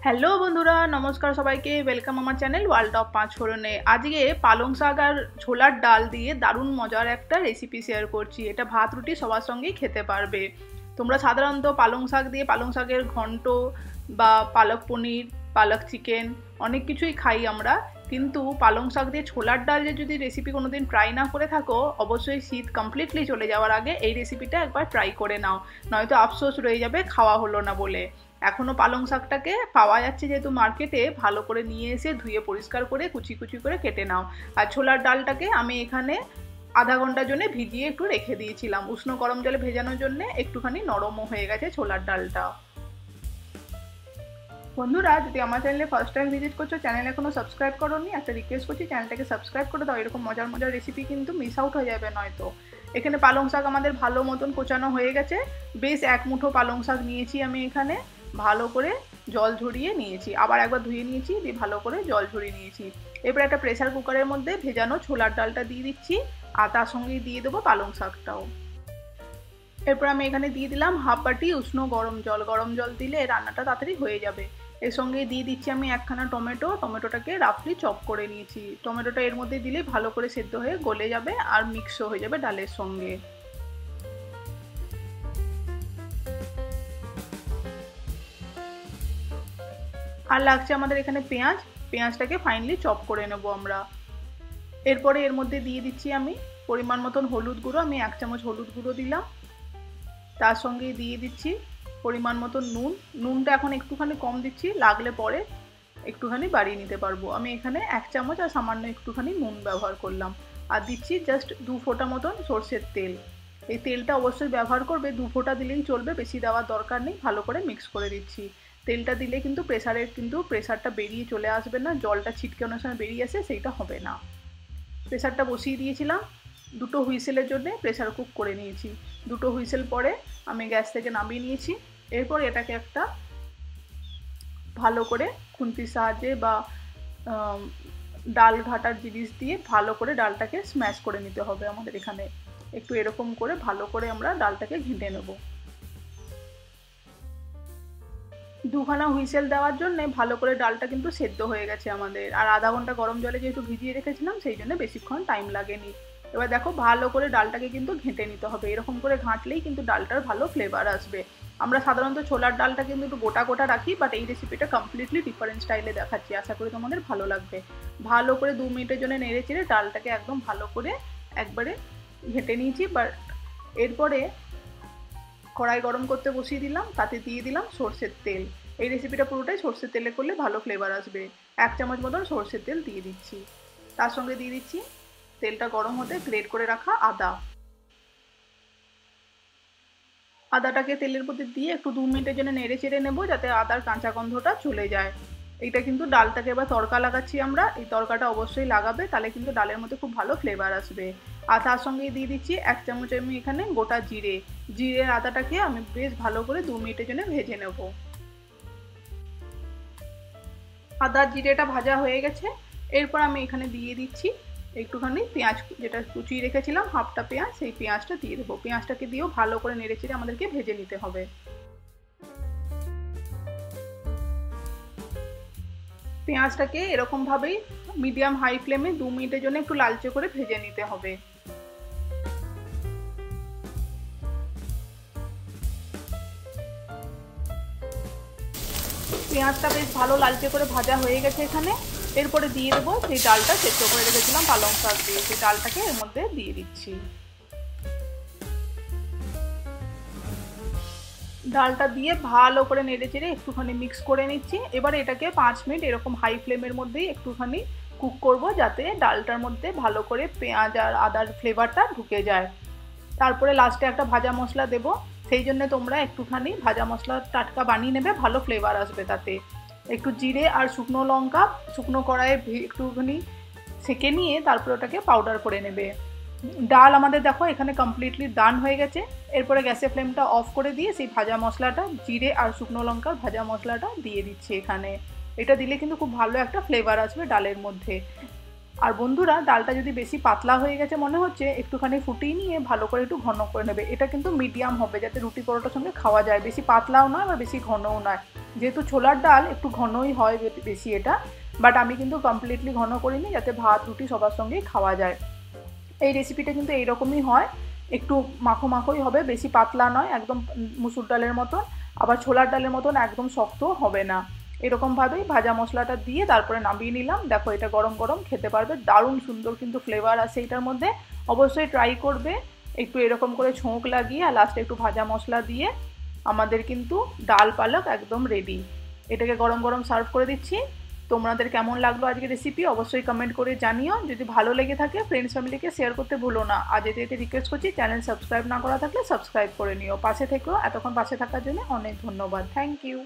Hello বন্ধুরা, নমস্কার সবাইকে। ওয়েলকাম আমার চ্যানেল ওয়ার্ল্ড অফ পাঁচ ফোড়নে। আজকে পালং শাক আর ছোলার ডাল দিয়ে দারুণ মজার একটা রেসিপি শেয়ার করছি। এটা ভাত রুটি সবার সঙ্গেই খেতে পারবে। তোমরা সাধারণত পালং শাক দিয়ে পালং শাকের ঘন্ট বা পালক পনির, পালক চিকেন অনেক কিছুই খাই আমরা, কিন্তু পালং শাক দিয়ে ছোলার ডাল যে যদি রেসিপি কোনোদিন ট্রাই না করে থাকো, অবশ্যই শীত কমপ্লিটলি চলে যাওয়ার আগে এই রেসিপিটা একবার ট্রাই করে নাও, নয়তো আফসোস রয়ে যাবে খাওয়া হলো না বলে। এখনও পালং শাকটাকে পাওয়া যাচ্ছে যেহেতু মার্কেটে, ভালো করে নিয়ে এসে ধুয়ে পরিষ্কার করে কুচি কুচি করে কেটে নাও। আর ছোলার ডালটাকে আমি এখানে আধা ঘন্টার জন্য ভিজিয়ে একটু রেখে দিয়েছিলাম, উষ্ণ গরম জলে ভেজানোর জন্য। একটুখানি নরমও হয়ে গেছে ছোলার ডালটা। বন্ধুরা, যদি আমার চ্যানেলে ফার্স্ট টাইম ভিজিট করছো, চ্যানেল এখনো সাবস্ক্রাইব করোনি, একটা রিকোয়েস্ট করছি চ্যানেলটাকে সাবস্ক্রাইব করে দাও। এরকম মজার মজার রেসিপি কিন্তু মিস আউট হয়ে যাবে নয়তো। এখানে পালং শাক আমাদের ভালো মতন কোচানো হয়ে গেছে। বেশ এক মুঠো পালং শাক নিয়েছি আমি এখানে, ভালো করে জল ঝরিয়ে নিয়েছি, আবার একবার ধুয়ে নিয়েছি, দিয়ে ভালো করে জল ঝরিয়ে নিয়েছি। এরপর একটা প্রেসার কুকারের মধ্যে ভেজানো ছোলার ডালটা দিয়ে দিচ্ছি, আর তার সঙ্গেই দিয়ে দেবো পালং শাকটাও। এরপর আমি এখানে দিয়ে দিলাম হাফ বাটি উষ্ণ গরম জল। গরম জল দিলে রান্নাটা তাড়াতাড়ি হয়ে যাবে। এর সঙ্গে দিয়ে দিচ্ছি আমি একখানা টমেটো। টমেটোটাকে রাফলি চপ করে নিয়েছি। টমেটোটা এর মধ্যে দিলে ভালো করে সেদ্ধ হয়ে গলে যাবে আর মিক্সও হয়ে যাবে ডালের সঙ্গে। আর লাগছে আমাদের এখানে পেঁয়াজ। পেঁয়াজটাকে ফাইনলি চপ করে নেব আমরা। এরপরে এর মধ্যে দিয়ে দিচ্ছি আমি পরিমাণ মতন হলুদ গুঁড়ো। আমি 1 চামচ হলুদ গুঁড়ো দিলাম। তার সঙ্গে দিয়ে দিচ্ছি পরিমাণ মতো নুন। নুনটা এখন একটুখানি কম দিচ্ছি, লাগলে পরে একটুখানি বাড়িয়ে নিতে পারবো। আমি এখানে 1 চামচ আর সামান্য একটুখানি নুন ব্যবহার করলাম। আর দিচ্ছি জাস্ট 2 ফোঁটা মতন সর্ষের তেল। এই তেলটা অবশ্যই ব্যবহার করবে, 2 ফোঁটা দিলেই চলবে, বেশি দেওয়ার দরকার নেই। ভালো করে মিক্স করে দিচ্ছি। তেলটা দিলে কিন্তু প্রেসারটা বেরিয়ে চলে আসবে না, জলটা ছিটকে অনেক সময় বেরিয়ে আসে, সেইটা হবে না। প্রেসারটা বসিয়ে দিয়েছিলাম, 2টো হুইসেলের জন্য প্রেসার কুক করে নিয়েছি। 2টো হুইসেল পরে আমি গ্যাস থেকে নামিয়ে নিয়েছি। এরপর এটাকে একটা ভালো করে খুন্তির সাহায্যে বা ডাল ঘাটার জিনিস দিয়ে ভালো করে ডালটাকে স্ম্যাশ করে নিতে হবে আমাদের এখানে। একটু এরকম করে ভালো করে আমরা ডালটাকে ঘেঁটে নেব। 2খানা হুইসেল দেওয়ার জন্য ভালো করে ডালটা কিন্তু সেদ্ধ হয়ে গেছে আমাদের। আর আধা ঘন্টা গরম জলে যেহেতু ভিজিয়ে রেখেছিলাম, সেই জন্য বেশিক্ষণ টাইম লাগেনি। এবার দেখো ভালো করে ডালটাকে কিন্তু ঘেঁটে নিতে হবে। এরকম করে ঘাঁটলেই কিন্তু ডালটার ভালো ফ্লেভার আসবে। আমরা সাধারণত ছোলার ডালটা কিন্তু একটু গোটা গোটা রাখি, বাট এই রেসিপিটা কমপ্লিটলি ডিফারেন্ট স্টাইলে দেখাচ্ছি। আশা করি তোমাদের ভালো লাগবে। ভালো করে 2 মিনিটের জন্য নেড়ে চেড়ে ডালটাকে একদম ভালো করে একবারে ঘেঁটে নিয়েছি। বাট এরপরে কড়াই গরম করতে বসিয়ে দিলাম, তাতে দিয়ে দিলাম সর্ষের তেল। এই রেসিপিটা পুরোটাই সর্ষের তেলে করলে ভালো ফ্লেভার আসবে। 1 চামচ মতন সর্ষের তেল দিয়ে দিচ্ছি। তার সঙ্গে দিয়ে দিচ্ছি তেলটা গরম হতে গ্রেট করে রাখা আদা। আদাটাকে তেলের মধ্যে দিয়ে একটু 2 মিনিটের জন্য নেড়ে চেড়ে নেবো, যাতে আদার কাঁচা গন্ধটা চলে যায়। এইটা কিন্তু ডালটাকে এবার তড়কা লাগাচ্ছি আমরা। এই তড়কাটা অবশ্যই লাগাবে, তাহলে কিন্তু ডালের মধ্যে খুব ভালো ফ্লেভার আসবে। আর তার সঙ্গে দিয়ে দিচ্ছি 1 চামচ আমি এখানে গোটা জিরে। জিরের আদাটাকে আমি বেশ ভালো করে 2 মিনিটের জন্য ভেজে নেব। আদা জিরেটা ভাজা হয়ে গেছে। এরপর আমি এখানে দিয়ে দিচ্ছি একটুখানি পেঁয়াজ, যেটা কুচিয়ে রেখেছিলাম হাফটা পেঁয়াজ, সেই পেঁয়াজটা দিয়ে দেবো। পেঁয়াজটাকে দিয়েও ভালো করে নেড়ে চেড়ে আমাদেরকে ভেজে নিতে হবে। পেঁয়াজটাকে এরকমভাবেই মিডিয়াম হাই ফ্লেমে 2 মিনিটের জন্য একটু লালচে করে ভেজে নিতে হবে। পেঁয়াজটা বেশ ভালো লালচে করে ভাজা হয়ে গেছে এখানে। এরপরে দিয়ে দেবো সেই ডালটা সেদ্ধ করে রেখেছিলাম পালং শাক দিয়ে, সেই ডালটাকে এর মধ্যে দিয়ে দিচ্ছি। ডালটা দিয়ে ভালো করে নেড়ে চেড়ে একটুখানি মিক্স করে নিচ্ছি। এবার এটাকে 5 মিনিট এরকম হাই ফ্লেমের মধ্যেই একটুখানি কুক করব, যাতে ডালটার মধ্যে ভালো করে পেঁয়াজ আর আদার ফ্লেভারটা ঢুকে যায়। তারপরে লাস্টে একটা ভাজা মশলা দেব। সেই জন্য তোমরা একটুখানি ভাজা মশলা টাটকা বানিয়ে নেবে, ভালো ফ্লেভার আসবে তাতে। একটু জিরে আর শুকনো লঙ্কা শুকনো কড়াইয়ে একটুখানি সেঁকে নিয়ে তারপরে ওটাকে পাউডার করে নেবে। ডাল আমাদের দেখো এখানে কমপ্লিটলি ডান হয়ে গেছে। এরপরে গ্যাসের ফ্লেমটা অফ করে দিয়ে সেই ভাজা মশলাটা, জিরে আর শুকনো লঙ্কার ভাজা মশলাটা দিয়ে দিচ্ছি এখানে। এটা দিলে কিন্তু খুব ভালো একটা ফ্লেভার আসবে ডালের মধ্যে। আর বন্ধুরা, ডালটা যদি বেশি পাতলা হয়ে গেছে মনে হচ্ছে, একটুখানি ফুটিয়ে নিয়ে ভালো করে একটু ঘন করে নেবে। এটা কিন্তু মিডিয়াম হবে, যাতে রুটি পরোটার সঙ্গে খাওয়া যায়, বেশি পাতলাও নয় বা বেশি ঘনও নয়। যেহেতু ছোলার ডাল একটু ঘনই হয় বেশি এটা, বাট আমি কিন্তু কমপ্লিটলি ঘন করিনি, যাতে ভাত রুটি সবার সঙ্গেই খাওয়া যায়। এই রেসিপিটা কিন্তু এইরকমই হয়, একটু মাখো মাখোই হবে, বেশি পাতলা নয়, একদম মুসুর ডালের মতন, আবার ছোলার ডালের মতন একদম শক্ত হবে না। এরকমভাবেই ভাজা মশলাটা দিয়ে তারপরে নামিয়ে নিলাম। দেখো, এটা গরম গরম খেতে পারবে, দারুণ সুন্দর কিন্তু ফ্লেভার আছে এটার মধ্যে। অবশ্যই ট্রাই করবে, একটু এরকম করে ছোঁক লাগিয়ে আর লাস্টে একটু ভাজা মশলা দিয়ে আমাদের কিন্তু ডাল পালক একদম রেডি। এটাকে গরম গরম সার্ভ করে দিচ্ছি। তোমাদের কেমন লাগলো আজকের রেসিপি অবশ্যই কমেন্ট করে জানিও। যদি ভালো লেগে থাকে ফ্রেন্ডস ফ্যামিলিকে শেয়ার করতে ভুলো না। আর যেতে রিকোয়েস্ট করছি, চ্যানেল সাবস্ক্রাইব না করা থাকলে সাবস্ক্রাইব করে নিও। পাশে থেকেও, এতক্ষণ পাশে থাকার জন্য অনেক ধন্যবাদ। Thank you.